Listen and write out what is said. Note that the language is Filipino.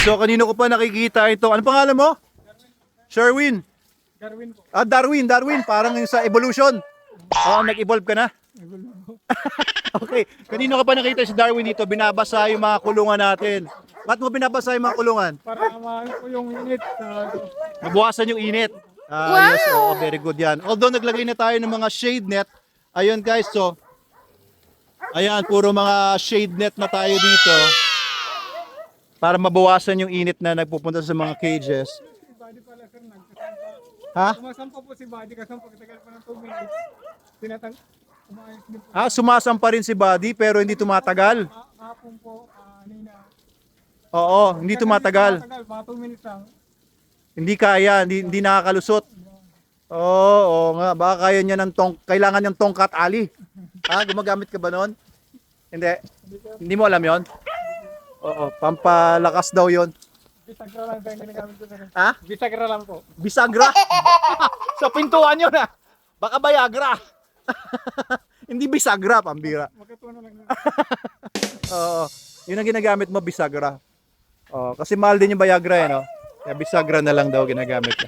So kanino ko pa nakikita ito? Ano pangalan mo? Sherwin. Darwin po. Ah, Darwin. Parang yung sa evolution. Oo, nag-evolve ka na. Okay. Kanino ka pa nakita si Darwin dito? Binabasa yung mga kulungan natin. Ba't mo binabasa yung mga kulungan? Para maano po yung init. Mabuwasan yung init. Yes, very good yan. Although naglagay na tayo ng mga shade net. Ayun guys, so. Ayan, puro mga shade net na tayo dito. Para mabawasan yung init na nagpupunta sa mga cages. Si Buddy pala sir, nagkasampa. Ha? Sumasampa po si Buddy kasi pagkatagal pa ng 2 minutes. Umayos din po. Ah, sumasampa rin si Buddy pero hindi tumatagal. Hapon po, nina. Oo, hindi tumatagal. Mga 2 minutes lang. Hindi kaya, hindi nakakalusot. Oo nga, baka kaya niya ng kailangan niyang tongkat ali. Ha, gumagamit ka ba noon? Hindi. Hindi mo alam 'yon? Oo, pampalakas daw 'yon. Bisagra lang tayo ginagamit ko sir. Ha? Bisagra lang po. Bisagra. Sa pintuan 'yon ah. Baka Viagra. Hindi bisagra, pambira. Magkatuwa na lang. Oo. 'Yun ang ginagamit mo, bisagra. Oo, kasi mahal din yung Viagra eh, no? Kaya bisagra na lang daw ginagamit ko.